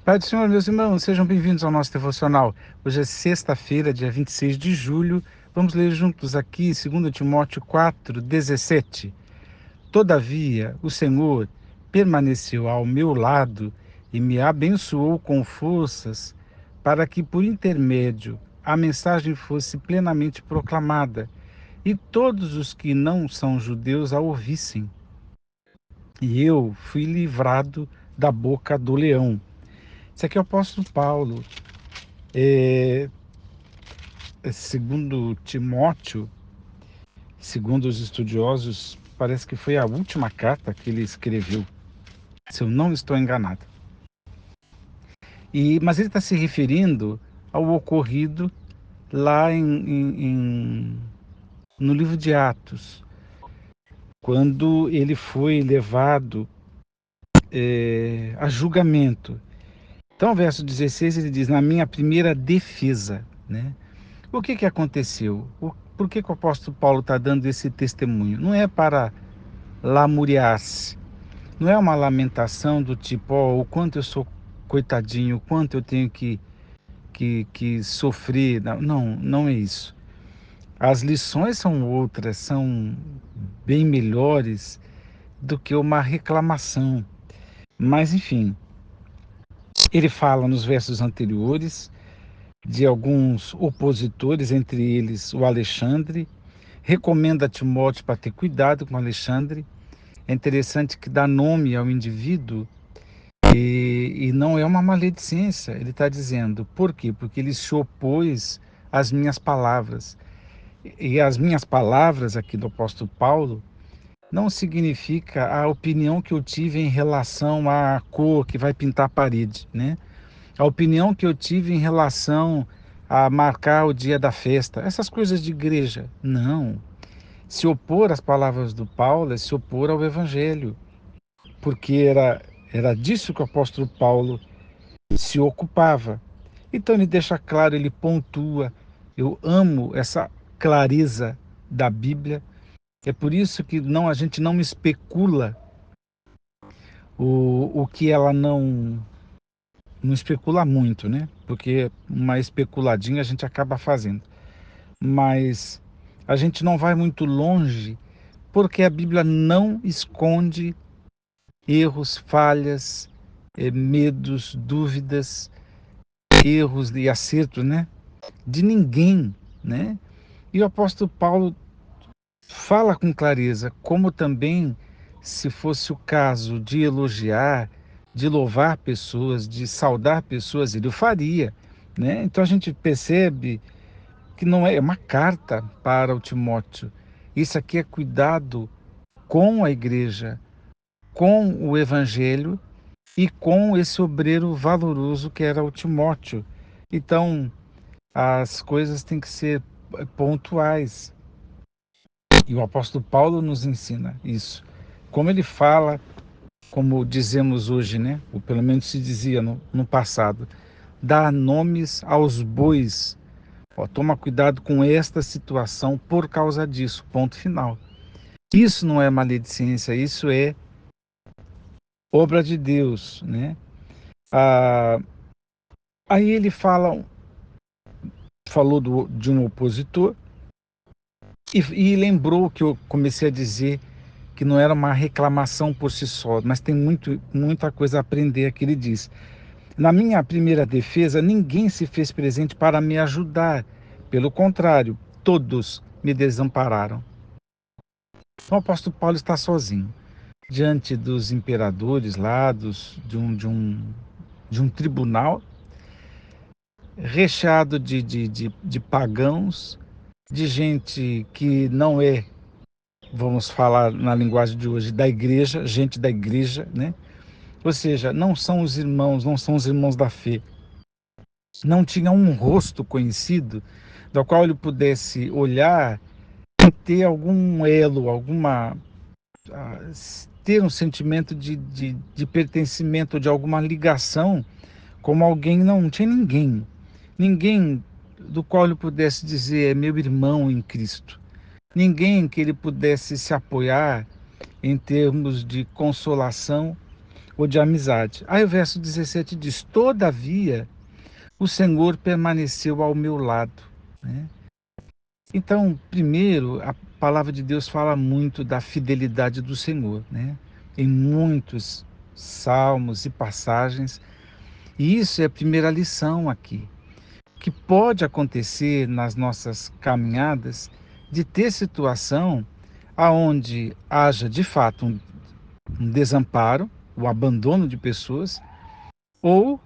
Pai do Senhor, meus irmãos, sejam bem-vindos ao nosso devocional. Hoje é sexta-feira, dia 26 de julho. Vamos ler juntos aqui 2 Timóteo 4:17. Todavia, o Senhor permaneceu ao meu lado e me abençoou com forças para que, por intermédio, a mensagem fosse plenamente proclamada e todos os que não são judeus a ouvissem. E eu fui livrado da boca do leão. Isso aqui é o apóstolo Paulo. Segundo Timóteo, segundo os estudiosos, parece que foi a última carta que ele escreveu, se eu não estou enganado. Mas ele está se referindo ao ocorrido lá no livro de Atos, quando ele foi levado a julgamento. Então, verso 16, ele diz, na minha primeira defesa, né? O que aconteceu? Por que o apóstolo Paulo está dando esse testemunho? Não é para lamuriar-se, não é uma lamentação do tipo, o quanto eu sou coitadinho, o quanto eu tenho que sofrer. Não, não é isso. As lições são outras, são bem melhores do que uma reclamação. Mas, enfim, ele fala nos versos anteriores de alguns opositores, entre eles o Alexandre, recomenda a Timóteo para ter cuidado com Alexandre. É interessante que dá nome ao indivíduo e não é uma maledicência. Ele está dizendo, por quê? Porque ele se opôs às minhas palavras. E as minhas palavras aqui do apóstolo Paulo não significa a opinião que eu tive em relação à cor que vai pintar a parede, né? A opinião que eu tive em relação a marcar o dia da festa, essas coisas de igreja. Não. Se opor às palavras do Paulo é se opor ao Evangelho, porque era disso que o apóstolo Paulo se ocupava. Então ele deixa claro, ele pontua. Eu amo essa clareza da Bíblia. É por isso que a gente não especula o que ela não especula muito, né? Porque uma especuladinha a gente acaba fazendo. Mas a gente não vai muito longe porque a Bíblia não esconde erros, falhas, medos, dúvidas, erros e acertos, né? De ninguém, né? E o apóstolo Paulo fala com clareza, como também, se fosse o caso de elogiar, de louvar pessoas, de saudar pessoas, ele o faria, né? Então a gente percebe que não é uma carta para o Timóteo. Isso aqui é cuidado com a igreja, com o evangelho e com esse obreiro valoroso que era o Timóteo. Então, as coisas têm que ser pontuais. E o apóstolo Paulo nos ensina isso. Como ele fala, como dizemos hoje, né? Ou pelo menos se dizia no passado, dá nomes aos bois. Ó, toma cuidado com esta situação por causa disso, ponto final. Isso não é maledicência, isso é obra de Deus, né? Ah, aí ele falou de um opositor e lembrou que eu comecei a dizer que não era uma reclamação por si só, mas tem muita coisa a aprender aqui. Ele diz, na minha primeira defesa, ninguém se fez presente para me ajudar. Pelo contrário, todos me desampararam. Então, o apóstolo Paulo está sozinho, diante dos imperadores lá, de um tribunal, recheado de pagãos, de gente que não é, vamos falar na linguagem de hoje, da igreja, gente da igreja, né? Ou seja, não são os irmãos, não são os irmãos da fé. Não tinha um rosto conhecido do qual ele pudesse olhar e ter algum elo, ter um sentimento de pertencimento, de alguma ligação, como alguém, não tinha ninguém. Ninguém do qual ele pudesse dizer é meu irmão em Cristo. Ninguém que ele pudesse se apoiar em termos de consolação ou de amizade. Aí o verso 17 diz: todavia o Senhor permaneceu ao meu lado, né? Então, primeiro, a palavra de Deus fala muito da fidelidade do Senhor, né? Em muitos salmos e passagens, e isso é a primeira lição aqui, que pode acontecer nas nossas caminhadas de ter situação aonde haja de fato um desamparo, o abandono de pessoas, ou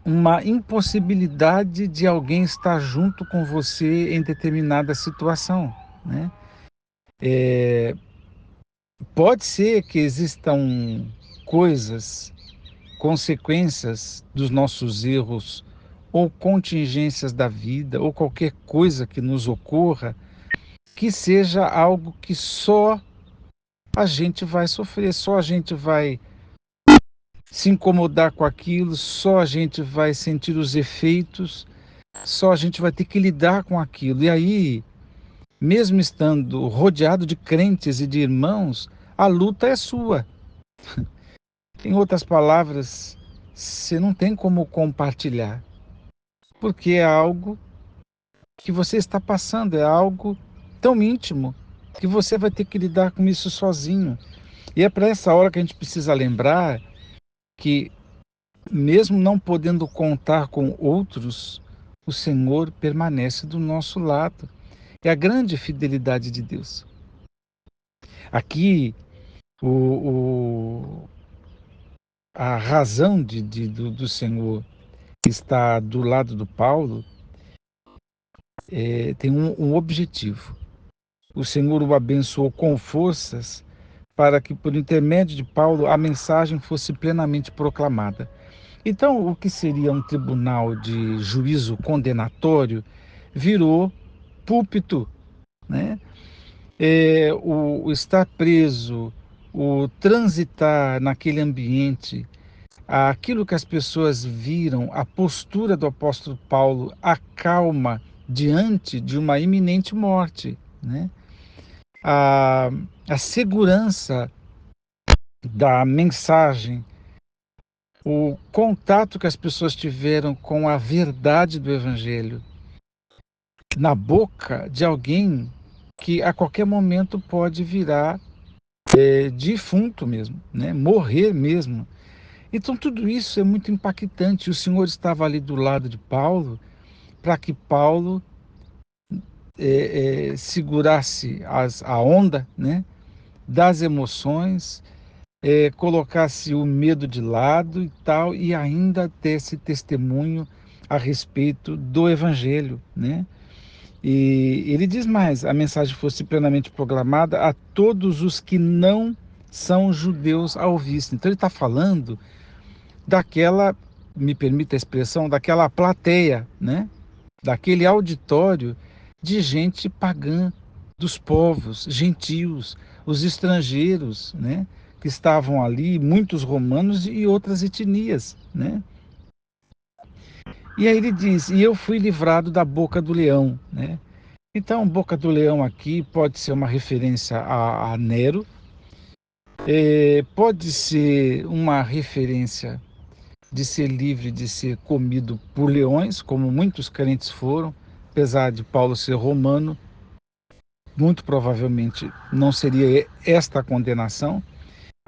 uma impossibilidade de alguém estar junto com você em determinada situação, né? Pode ser que existam coisas, consequências dos nossos erros ou contingências da vida ou qualquer coisa que nos ocorra que seja algo que só a gente vai sofrer, só a gente vai se incomodar com aquilo, só a gente vai sentir os efeitos, só a gente vai ter que lidar com aquilo. E aí, mesmo estando rodeado de crentes e de irmãos, a luta é sua. Em outras palavras, você não tem como compartilhar, porque é algo que você está passando, é algo tão íntimo que você vai ter que lidar com isso sozinho. E é para essa hora que a gente precisa lembrar que, mesmo não podendo contar com outros, o Senhor permanece do nosso lado. É a grande fidelidade de Deus. Aqui, o, o, a razão do Senhor estar do lado do Paulo tem um objetivo. O Senhor o abençoou com forças para que, por intermédio de Paulo, a mensagem fosse plenamente proclamada. Então, o que seria um tribunal de juízo condenatório virou púlpito, né? O estar preso, o transitar naquele ambiente, aquilo que as pessoas viram, a postura do apóstolo Paulo, a calma diante de uma iminente morte, né? a, a segurança da mensagem, o contato que as pessoas tiveram com a verdade do Evangelho na boca de alguém que a qualquer momento pode virar defunto mesmo, né? Morrer mesmo. Então tudo isso é muito impactante. O Senhor estava ali do lado de Paulo para que Paulo segurasse a onda, né, das emoções, colocasse o medo de lado e tal, e ainda desse testemunho a respeito do Evangelho, né? E ele diz mais: a mensagem fosse plenamente proclamada a todos os que não são judeus ao visto. Então ele está falando daquela, me permita a expressão, daquela plateia, né? Daquele auditório de gente pagã, dos povos, gentios, os estrangeiros, né? Que estavam ali, muitos romanos e outras etnias, né? E aí ele diz: e eu fui livrado da boca do leão, né? Então, boca do leão aqui pode ser uma referência a Nero, pode ser uma referência de ser livre de ser comido por leões, como muitos crentes foram, apesar de Paulo ser romano, muito provavelmente não seria esta a condenação.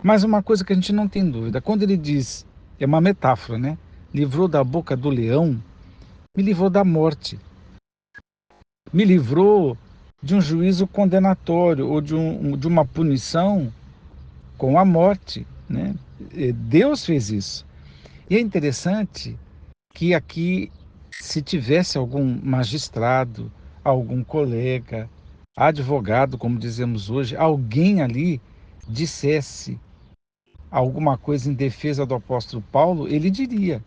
Mas uma coisa que a gente não tem dúvida, quando ele diz, é uma metáfora, né? Livrou da boca do leão, me livrou da morte, me livrou de um juízo condenatório ou de uma punição com a morte, né? Deus fez isso. E é interessante que aqui, se tivesse algum magistrado, algum colega, advogado, como dizemos hoje, alguém ali dissesse alguma coisa em defesa do apóstolo Paulo, ele diria,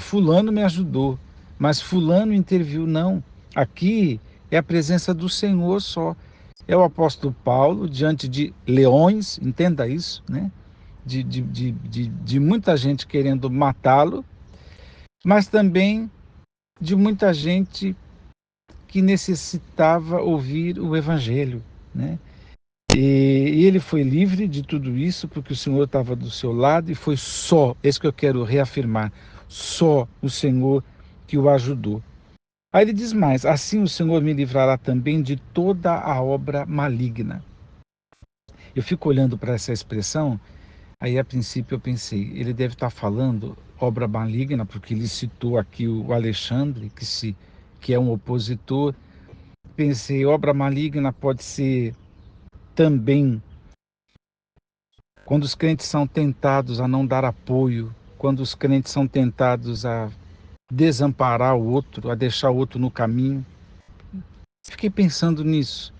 fulano me ajudou, mas fulano interviu. Não, aqui é a presença do Senhor só. É o apóstolo Paulo diante de leões, entenda isso, né? De muita gente querendo matá-lo, mas também de muita gente que necessitava ouvir o Evangelho, né? E ele foi livre de tudo isso porque o Senhor estava do seu lado e foi só, é isso que eu quero reafirmar, só o Senhor que o ajudou. Aí ele diz mais: assim o Senhor me livrará também de toda a obra maligna. Eu fico olhando para essa expressão, aí a princípio eu pensei, ele deve estar falando obra maligna, porque ele citou aqui o Alexandre, que é um opositor. Pensei, obra maligna pode ser também quando os crentes são tentados a não dar apoio, quando os crentes são tentados a desamparar o outro, a deixar o outro no caminho. Fiquei pensando nisso.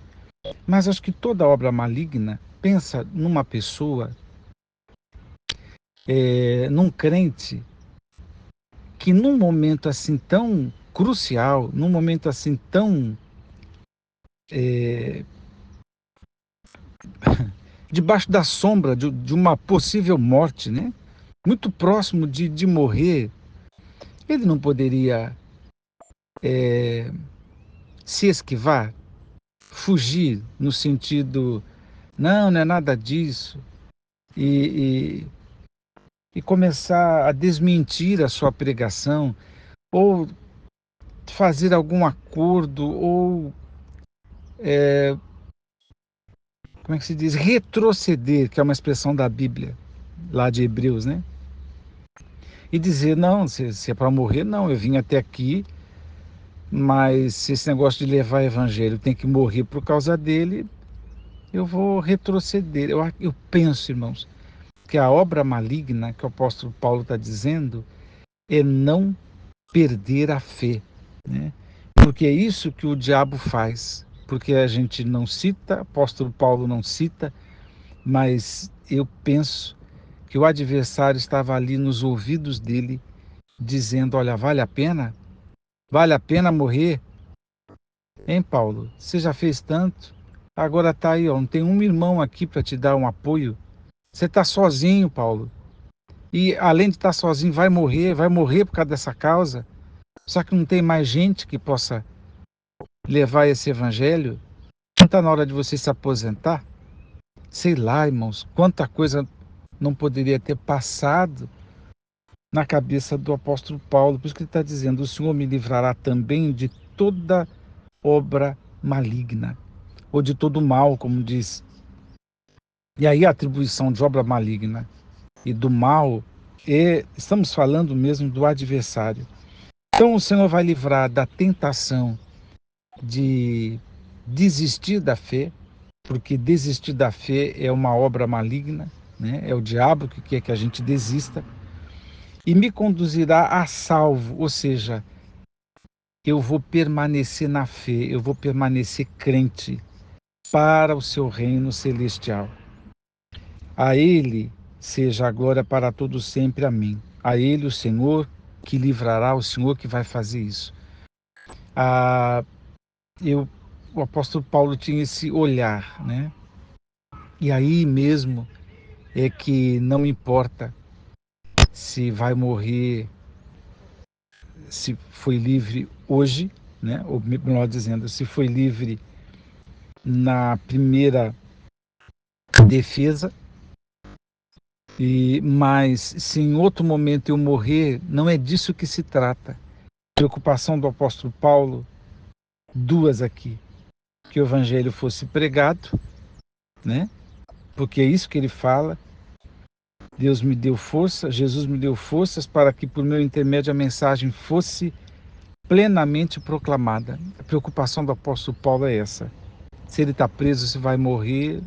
Mas acho que toda obra maligna pensa numa pessoa, num crente, que num momento assim tão crucial, num momento assim tão debaixo da sombra de uma possível morte, né? Muito próximo de morrer, ele não poderia se esquivar, fugir no sentido, não, não é nada disso, e, e começar a desmentir a sua pregação, ou fazer algum acordo, ou, como é que se diz, retroceder, que é uma expressão da Bíblia, lá de Hebreus, né? E dizer, não, se é para morrer, não, eu vim até aqui, mas se esse negócio de levar evangelho tem que morrer por causa dele, eu vou retroceder. Eu penso, irmãos, que a obra maligna que o apóstolo Paulo está dizendo é não perder a fé, né? Porque é isso que o diabo faz. Porque a gente não cita, o apóstolo Paulo não cita, mas eu penso que o adversário estava ali nos ouvidos dele, dizendo: olha, vale a pena? Vale a pena morrer? Hein, Paulo? Você já fez tanto? Agora tá aí, ó, não tem um irmão aqui para te dar um apoio. Você está sozinho, Paulo. E além de estar sozinho, vai morrer por causa dessa causa. Só que não tem mais gente que possa levar esse evangelho. Não está na hora de você se aposentar? Sei lá, irmãos, quanta coisa não poderia ter passado na cabeça do apóstolo Paulo. Por isso que ele está dizendo: o Senhor me livrará também de toda obra maligna, ou de todo mal, como diz. E aí a atribuição de obra maligna e do mal, estamos falando mesmo do adversário. Então o Senhor vai livrar da tentação de desistir da fé, porque desistir da fé é uma obra maligna, né? É o diabo que quer que a gente desista, e me conduzirá a salvo, ou seja, eu vou permanecer na fé, eu vou permanecer crente para o seu reino celestial. A Ele seja a glória para todos sempre. Amém. A Ele, o Senhor, que livrará, o Senhor que vai fazer isso. Ah, o apóstolo Paulo tinha esse olhar, né? E aí mesmo é que não importa se vai morrer, se foi livre hoje, né? Ou melhor dizendo, se foi livre na primeira defesa, mas se em outro momento eu morrer, não é disso que se trata. Preocupação do apóstolo Paulo, duas aqui: que o evangelho fosse pregado, né? Porque é isso que ele fala. Deus me deu força, Jesus me deu forças para que por meu intermédio a mensagem fosse plenamente proclamada. A preocupação do apóstolo Paulo é essa. Se ele está preso, se vai morrer,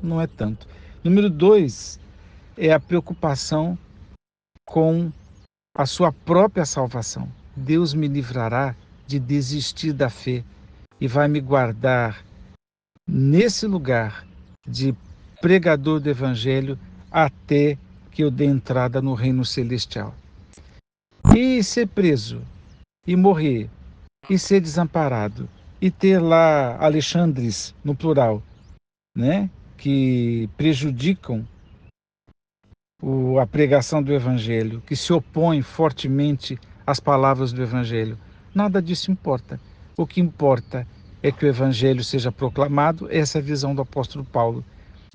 não é tanto. Número 2 é a preocupação com a sua própria salvação. Deus me livrará de desistir da fé e vai me guardar nesse lugar de pregador do evangelho até que eu dê entrada no reino celestial. E ser preso, e morrer, e ser desamparado, e ter lá Alexandres, no plural, né, que prejudicam a pregação do evangelho, que se opõem fortemente às palavras do evangelho. Nada disso importa. O que importa é que o Evangelho seja proclamado, essa é a visão do apóstolo Paulo,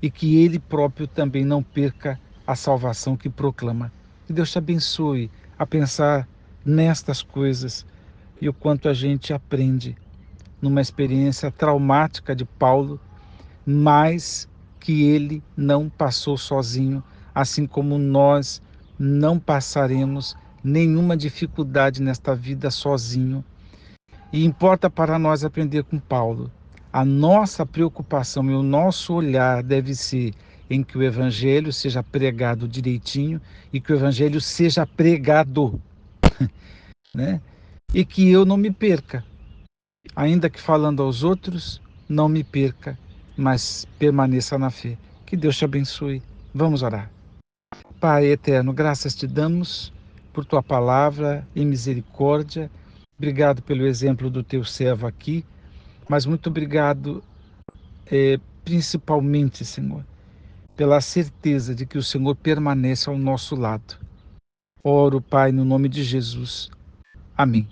e que ele próprio também não perca a salvação que proclama. Que Deus te abençoe a pensar nestas coisas e o quanto a gente aprende numa experiência traumática de Paulo, mas que ele não passou sozinho, assim como nós não passaremos nenhuma dificuldade nesta vida sozinho. E importa para nós aprender com Paulo. A nossa preocupação e o nosso olhar deve ser em que o evangelho seja pregado direitinho e que o evangelho seja pregado, né? E que eu não me perca, ainda que falando aos outros, não me perca, mas permaneça na fé. Que Deus te abençoe. Vamos orar. Pai eterno, graças te damos por tua palavra e misericórdia. Obrigado pelo exemplo do teu servo aqui, mas muito obrigado, principalmente, Senhor, pela certeza de que o Senhor permanece ao nosso lado. Oro, Pai, no nome de Jesus. Amém.